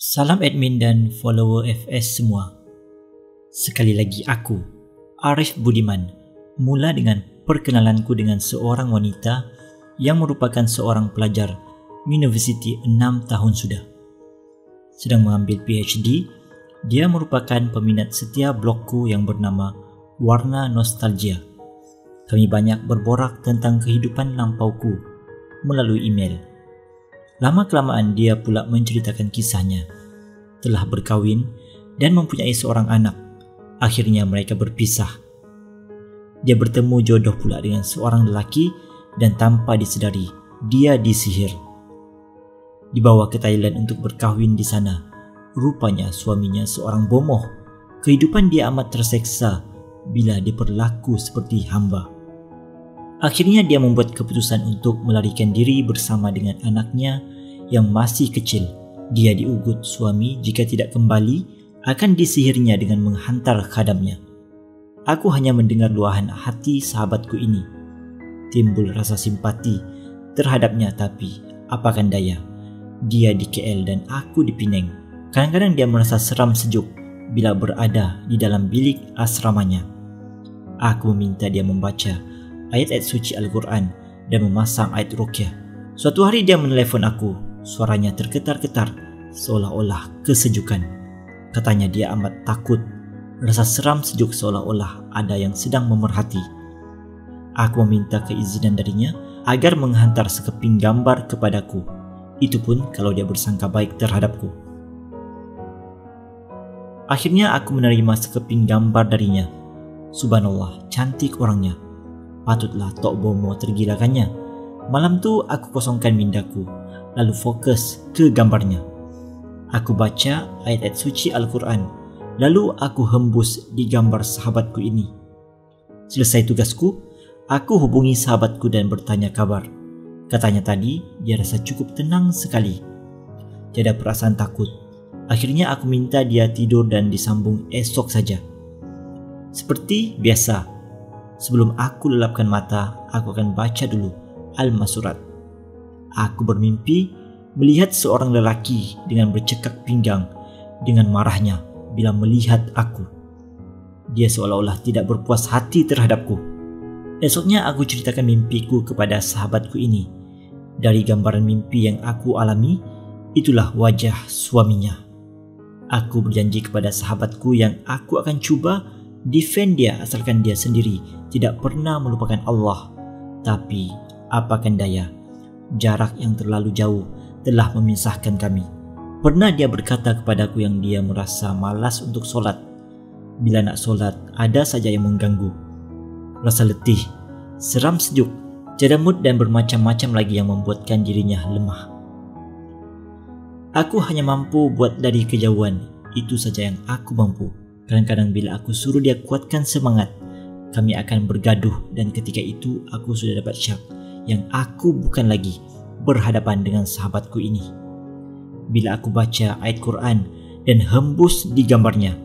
Salam admin dan follower FS semua. Sekali lagi aku, Arif Budiman, mula dengan perkenalanku dengan seorang wanita yang merupakan seorang pelajar universiti 6 tahun sudah. Sedang mengambil PhD, dia merupakan peminat setia blogku yang bernama Warna Nostalgia. Kami banyak berborak tentang kehidupan lampauku melalui email. Lama-kelamaan dia pula menceritakan kisahnya. Telah berkahwin dan mempunyai seorang anak. Akhirnya mereka berpisah. Dia bertemu jodoh pula dengan seorang lelaki dan tanpa disedari, dia disihir. Dibawa ke Thailand untuk berkahwin di sana. Rupanya suaminya seorang bomoh. Kehidupan dia amat terseksa bila diperlaku seperti hamba. Akhirnya dia membuat keputusan untuk melarikan diri bersama dengan anaknya yang masih kecil. Dia diugut suami jika tidak kembali akan disihirnya dengan menghantar khadamnya. Aku hanya mendengar luahan hati sahabatku ini. Timbul rasa simpati terhadapnya, tapi apakan daya. Dia di KL dan aku di Penang. Kadang-kadang dia merasa seram sejuk bila berada di dalam bilik asramanya. Aku meminta dia membaca ayat-ayat suci Al-Quran dan memasang ayat ruqyah. Suatu hari dia menelpon aku. Suaranya tergetar-getar seolah-olah kesejukan. Katanya dia amat takut. Rasa seram sejuk seolah-olah ada yang sedang memerhati. Aku meminta keizinan darinya agar menghantar sekeping gambar kepadaku. Itu pun kalau dia bersangka baik terhadapku. Akhirnya aku menerima sekeping gambar darinya. Subhanallah, cantik orangnya. Patutlah Tok Bomo tergilakannya. Malam tu aku kosongkan mindaku, lalu fokus ke gambarnya. Aku baca ayat-ayat suci Al-Quran, lalu aku hembus di gambar sahabatku ini. Selesai tugasku, aku hubungi sahabatku dan bertanya kabar. Katanya tadi dia rasa cukup tenang sekali. Tiada perasaan takut. Akhirnya aku minta dia tidur dan disambung esok saja. Seperti biasa, sebelum aku lelapkan mata, aku akan baca dulu Al-Masurat. Aku bermimpi melihat seorang lelaki dengan bercekak pinggang dengan marahnya bila melihat aku. Dia seolah-olah tidak berpuas hati terhadapku. Esoknya aku ceritakan mimpiku kepada sahabatku ini. Dari gambaran mimpi yang aku alami, itulah wajah suaminya. Aku berjanji kepada sahabatku yang aku akan cuba defend dia asalkan dia sendiri tidak pernah melupakan Allah. Tapi apakan daya, jarak yang terlalu jauh telah memisahkan kami. Pernah dia berkata kepadaku yang dia merasa malas untuk solat. Bila nak solat, ada saja yang mengganggu. Rasa letih, seram sejuk, tiada mood dan bermacam-macam lagi yang membuatkan dirinya lemah. Aku hanya mampu buat dari kejauhan, itu saja yang aku mampu. Kadang-kadang bila aku suruh dia kuatkan semangat, kami akan bergaduh dan ketika itu aku sudah dapat syak yang aku bukan lagi berhadapan dengan sahabatku ini. Bila aku baca ayat Quran dan hembus di gambarnya,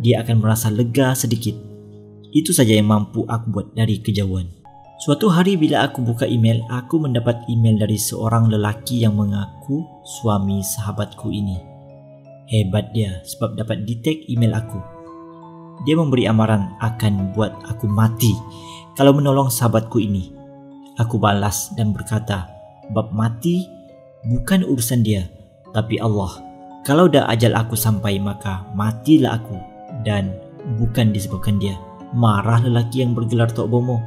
dia akan merasa lega sedikit. Itu saja yang mampu aku buat dari kejauhan. Suatu hari bila aku buka email, aku mendapat email dari seorang lelaki yang mengaku suami sahabatku ini. Hebat dia sebab dapat detect email aku. Dia memberi amaran akan buat aku mati kalau menolong sahabatku ini. Aku balas dan berkata, bab mati bukan urusan dia, tapi Allah. Kalau dah ajal aku sampai maka matilah aku dan bukan disebabkan dia. Marah lelaki yang bergelar Tok Bomo.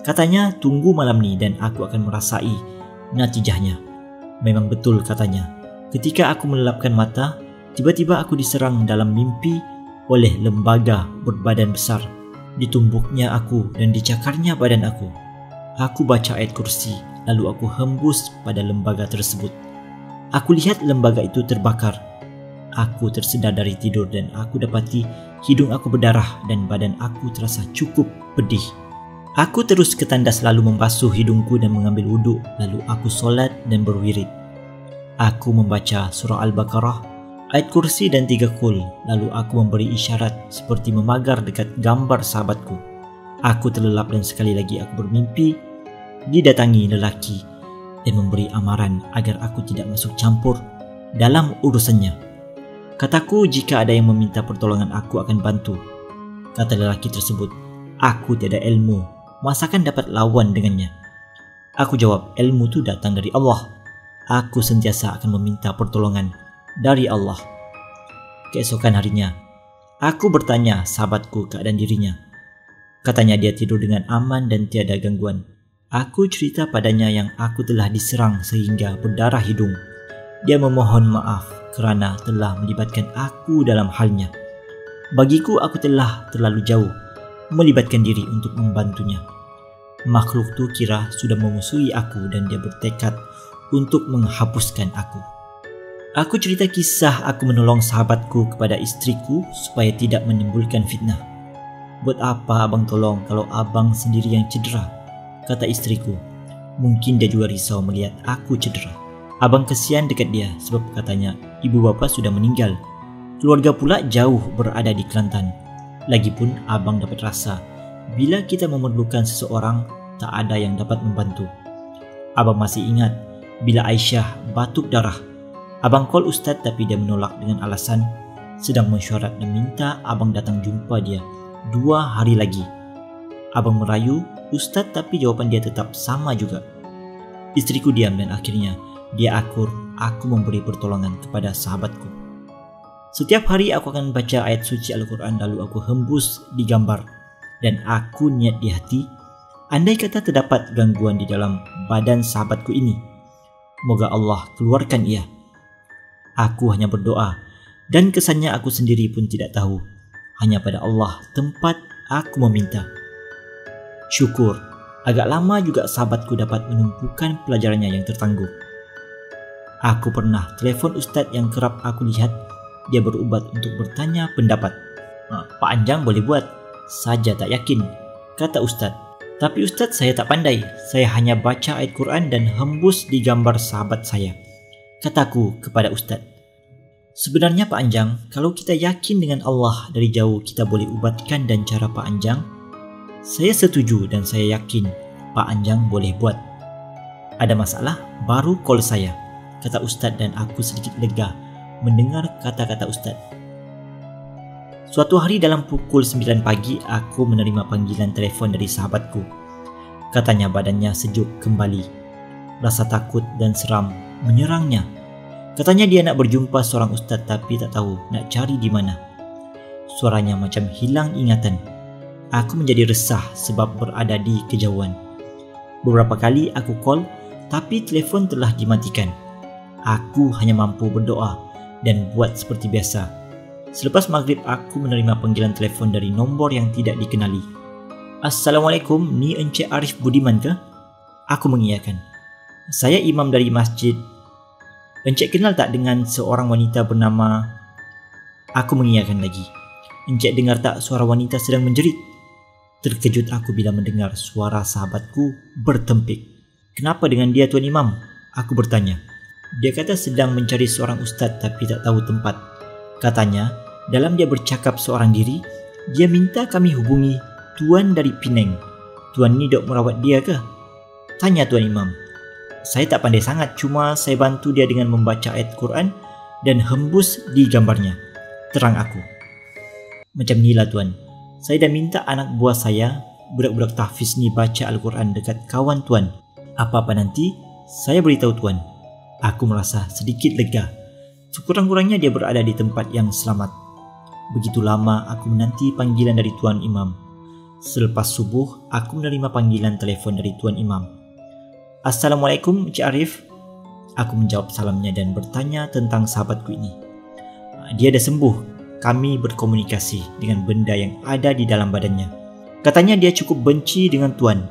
Katanya tunggu malam ni dan aku akan merasai natijahnya. Memang betul katanya. Ketika aku melelapkan mata, tiba-tiba aku diserang dalam mimpi oleh lembaga berbadan besar. Ditumbuknya aku dan dicakarnya badan aku. Aku baca ayat kursi, lalu aku hembus pada lembaga tersebut. Aku lihat lembaga itu terbakar. Aku tersedar dari tidur dan aku dapati hidung aku berdarah dan badan aku terasa cukup pedih. Aku terus ke tandas lalu membasuh hidungku dan mengambil wuduk, lalu aku solat dan berwirid. Aku membaca surah Al-Baqarah, ayat kursi dan 3 qul, lalu aku memberi isyarat seperti memagar dekat gambar sahabatku. Aku terlelap dan sekali lagi aku bermimpi didatangi lelaki dan memberi amaran agar aku tidak masuk campur dalam urusannya. Kataku jika ada yang meminta pertolongan aku akan bantu. Kata lelaki tersebut, aku tiada ilmu, masakan dapat lawan dengannya. Aku jawab, ilmu itu datang dari Allah. Aku sentiasa akan meminta pertolongan dari Allah. Keesokan harinya, aku bertanya sahabatku keadaan dirinya. Katanya dia tidur dengan aman dan tiada gangguan. Aku cerita padanya yang aku telah diserang sehingga berdarah hidung. Dia memohon maaf kerana telah melibatkan aku dalam halnya. Bagiku aku telah terlalu jauh melibatkan diri untuk membantunya. Makhluk tu kira sudah memusuhi aku dan dia bertekad untuk menghapuskan aku. Aku cerita kisah aku menolong sahabatku kepada istriku supaya tidak menimbulkan fitnah. Buat apa abang tolong kalau abang sendiri yang cedera? Kata istriku. Mungkin dia juga risau melihat aku cedera. Abang kesian dekat dia sebab katanya ibu bapa sudah meninggal. Keluarga pula jauh berada di Kelantan. Lagipun abang dapat rasa bila kita memerlukan seseorang tak ada yang dapat membantu. Abang masih ingat bila Aisyah batuk darah. Abang call ustaz tapi dia menolak dengan alasan sedang mesyuarat dan minta abang datang jumpa dia 2 hari lagi. Abang merayu ustaz tapi jawapan dia tetap sama juga. Istriku diam dan akhirnya dia akur aku memberi pertolongan kepada sahabatku. Setiap hari aku akan baca ayat suci Al-Quran lalu aku hembus di gambar dan aku niat di hati, andai kata terdapat gangguan di dalam badan sahabatku ini, moga Allah keluarkan ia. Aku hanya berdoa dan kesannya aku sendiri pun tidak tahu. Hanya pada Allah tempat aku meminta. Syukur, agak lama juga sahabatku dapat menumpukan pelajarannya yang tertangguh. Aku pernah telefon ustaz yang kerap aku lihat, dia berubat untuk bertanya pendapat. Pak Anjang boleh buat, saja tak yakin, kata ustaz. Tapi ustaz saya tak pandai, saya hanya baca ayat Quran dan hembus di gambar sahabat saya, kataku kepada ustaz. Sebenarnya Pak Anjang, kalau kita yakin dengan Allah dari jauh kita boleh ubatkan dan cara Pak Anjang, saya setuju dan saya yakin Pak Anjang boleh buat. Ada masalah, baru call saya, kata ustaz dan aku sedikit lega mendengar kata-kata ustaz. Suatu hari dalam pukul 9 pagi, aku menerima panggilan telefon dari sahabatku. Katanya badannya sejuk kembali. Rasa takut dan seram menyerangnya. Katanya dia nak berjumpa seorang ustaz tapi tak tahu nak cari di mana. Suaranya macam hilang ingatan. Aku menjadi resah sebab berada di kejauhan. Beberapa kali aku call tapi telefon telah dimatikan. Aku hanya mampu berdoa dan buat seperti biasa. Selepas maghrib aku menerima panggilan telefon dari nombor yang tidak dikenali. Assalamualaikum, ni Encik Arif Budiman ke? Aku mengiyakan. Saya imam dari masjid. Encik kenal tak dengan seorang wanita bernama... Aku mengiyakan lagi. Encik dengar tak suara wanita sedang menjerit? Terkejut aku bila mendengar suara sahabatku bertempik. Kenapa dengan dia Tuan Imam? Aku bertanya. Dia kata sedang mencari seorang ustaz tapi tak tahu tempat. Katanya, dalam dia bercakap seorang diri, dia minta kami hubungi Tuan dari Penang. Tuan ni dok merawat dia ke? Tanya Tuan Imam. Saya tak pandai sangat, cuma saya bantu dia dengan membaca ayat Quran dan hembus di gambarnya. Terang aku. Macam inilah Tuan. Saya dah minta anak buah saya, budak-budak tahfiz ni baca Al-Quran dekat kawan Tuan. Apa-apa nanti, saya beritahu Tuan. Aku merasa sedikit lega. Sekurang-kurangnya dia berada di tempat yang selamat. Begitu lama aku menanti panggilan dari Tuan Imam. Selepas subuh, aku menerima panggilan telefon dari Tuan Imam. Assalamualaikum Encik Arif. Aku menjawab salamnya dan bertanya tentang sahabatku ini. Dia dah sembuh. Kami berkomunikasi dengan benda yang ada di dalam badannya. Katanya dia cukup benci dengan Tuan.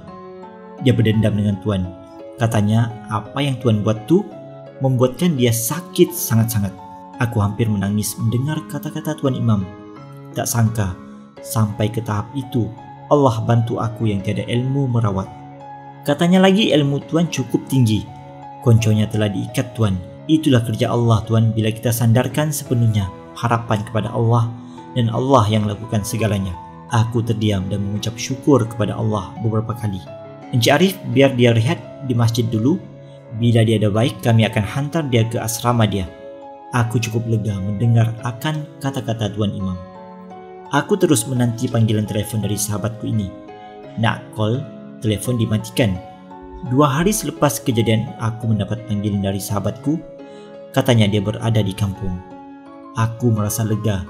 Dia berdendam dengan Tuan. Katanya apa yang Tuan buat tu membuatkan dia sakit sangat-sangat. Aku hampir menangis mendengar kata-kata Tuan Imam. Tak sangka sampai ke tahap itu Allah bantu aku yang tiada ilmu merawat. Katanya lagi ilmu Tuan cukup tinggi. Konconya telah diikat Tuan. Itulah kerja Allah Tuan bila kita sandarkan sepenuhnya harapan kepada Allah dan Allah yang lakukan segalanya. Aku terdiam dan mengucap syukur kepada Allah beberapa kali. Encik Arif biar dia rehat di masjid dulu. Bila dia dah baik, kami akan hantar dia ke asrama dia. Aku cukup lega mendengar akan kata-kata Tuan Imam. Aku terus menanti panggilan telefon dari sahabatku ini. Nak call, telefon dimatikan. 2 hari selepas kejadian, aku mendapat panggilan dari sahabatku. Katanya dia berada di kampung. Aku merasa lega.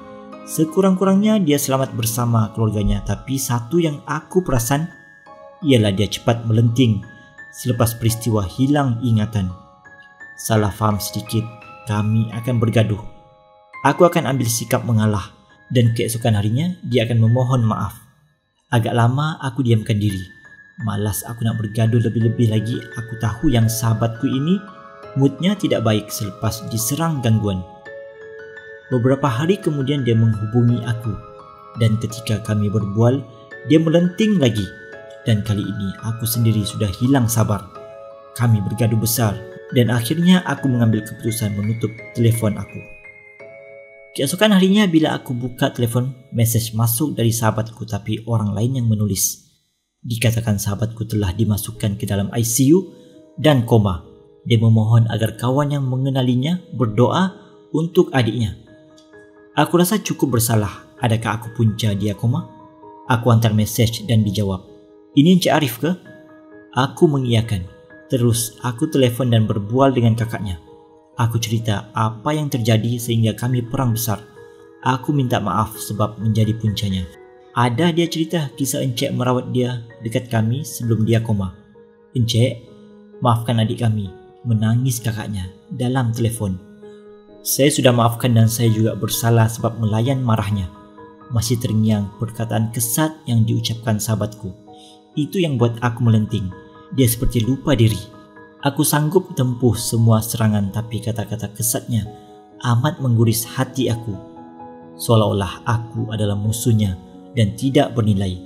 Sekurang-kurangnya dia selamat bersama keluarganya, tapi satu yang aku perasan ialah dia cepat melenting selepas peristiwa hilang ingatan. Salah faham sedikit, kami akan bergaduh. Aku akan ambil sikap mengalah dan keesokan harinya dia akan memohon maaf. Agak lama aku diamkan diri. Malas aku nak bergaduh lebih-lebih lagi. Aku tahu yang sahabatku ini moodnya tidak baik selepas diserang gangguan. Beberapa hari kemudian dia menghubungi aku, dan ketika kami berbual, dia melenting lagi. Dan kali ini aku sendiri sudah hilang sabar. Kami bergaduh besar dan akhirnya aku mengambil keputusan menutup telefon aku. Keesokan harinya bila aku buka telefon, mesej masuk dari sahabatku tapi orang lain yang menulis. Dikatakan sahabatku telah dimasukkan ke dalam ICU dan koma. Dia memohon agar kawan yang mengenalinya berdoa untuk adiknya. Aku rasa cukup bersalah. Adakah aku punca dia koma? Aku hantar mesej dan dijawab, "Ini Encik Arif ke?" Aku mengiyakan. Terus aku telefon dan berbual dengan kakaknya. Aku cerita apa yang terjadi sehingga kami perang besar. Aku minta maaf sebab menjadi puncanya. Ada dia cerita kisah Encik merawat dia dekat kami sebelum dia koma. "Encik, maafkan adik kami," menangis kakaknya dalam telefon. Saya sudah maafkan dan saya juga bersalah sebab melayan marahnya. Masih terngiang perkataan kesat yang diucapkan sahabatku. Itu yang buat aku melenting. Dia seperti lupa diri. Aku sanggup tempuh semua serangan tapi kata-kata kesatnya amat mengguris hati aku. Seolah-olah aku adalah musuhnya dan tidak bernilai.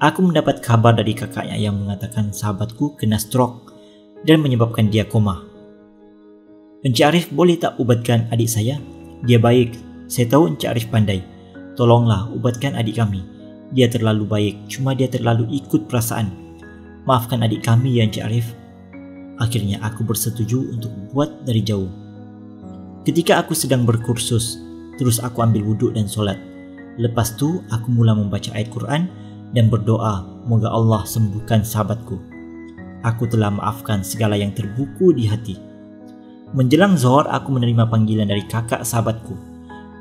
Aku mendapat kabar dari kakaknya yang mengatakan sahabatku kena stroke dan menyebabkan dia koma. "Encik Arif boleh tak ubatkan adik saya? Dia baik. Saya tahu Encik Arif pandai. Tolonglah ubatkan adik kami. Dia terlalu baik, cuma dia terlalu ikut perasaan. Maafkan adik kami ya Encik Arif." Akhirnya aku bersetuju untuk buat dari jauh. Ketika aku sedang berkursus, terus aku ambil wuduk dan solat. Lepas tu aku mula membaca ayat Quran dan berdoa moga Allah sembuhkan sahabatku. Aku telah maafkan segala yang terbuku di hati. Menjelang zuhur aku menerima panggilan dari kakak sahabatku.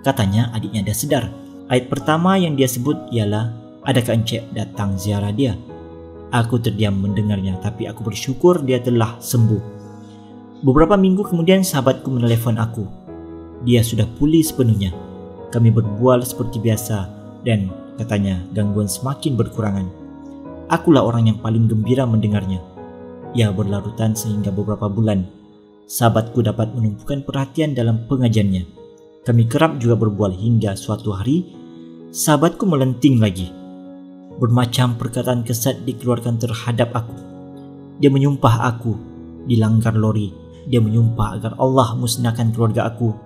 Katanya adiknya dah sedar. Ayat pertama yang dia sebut ialah, "Adakah Encik datang ziarah dia?" Aku terdiam mendengarnya tapi aku bersyukur dia telah sembuh. Beberapa minggu kemudian sahabatku menelpon aku. Dia sudah pulih sepenuhnya. Kami berbual seperti biasa dan katanya gangguan semakin berkurangan. Akulah orang yang paling gembira mendengarnya. Ia berlarutan sehingga beberapa bulan. Sahabatku dapat menumpukan perhatian dalam pengajiannya. Kami kerap juga berbual hingga suatu hari sahabatku melenting lagi. Bermacam perkataan kesat dikeluarkan terhadap aku. Dia menyumpah aku dilanggar lori. Dia menyumpah agar Allah musnahkan keluarga aku.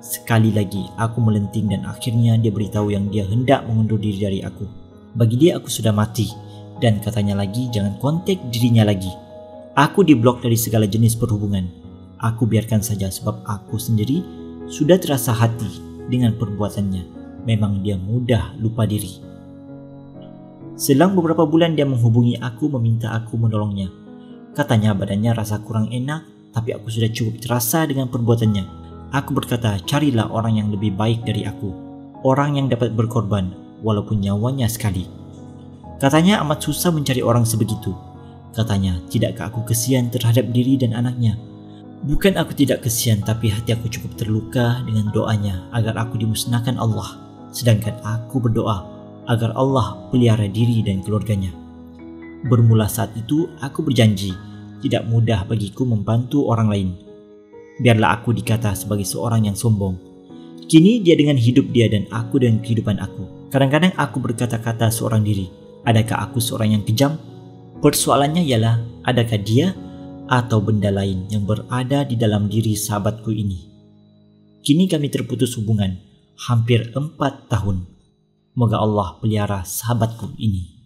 Sekali lagi aku melenting dan akhirnya dia beritahu yang dia hendak mengundur diri dari aku. Bagi dia aku sudah mati dan katanya lagi jangan kontak dirinya lagi. Aku diblok dari segala jenis perhubungan. Aku biarkan saja sebab aku sendiri sudah terasa hati dengan perbuatannya. Memang dia mudah lupa diri. Selang beberapa bulan dia menghubungi aku meminta aku menolongnya. Katanya badannya rasa kurang enak tapi aku sudah cukup terasa dengan perbuatannya. Aku berkata carilah orang yang lebih baik dari aku. Orang yang dapat berkorban walaupun nyawanya sekali. Katanya amat susah mencari orang sebegitu. Katanya tidakkah aku kesian terhadap diri dan anaknya. Bukan aku tidak kesian tapi hati aku cukup terluka dengan doanya agar aku dimusnahkan Allah. Sedangkan aku berdoa agar Allah pelihara diri dan keluarganya. Bermula saat itu aku berjanji tidak mudah bagiku membantu orang lain. Biarlah aku dikata sebagai seorang yang sombong. Kini dia dengan hidup dia dan aku dengan kehidupan aku. Kadang-kadang aku berkata-kata seorang diri, adakah aku seorang yang kejam? Persoalannya ialah adakah dia atau benda lain yang berada di dalam diri sahabatku ini. Kini kami terputus hubungan hampir 4 tahun. Moga Allah pelihara sahabatku ini.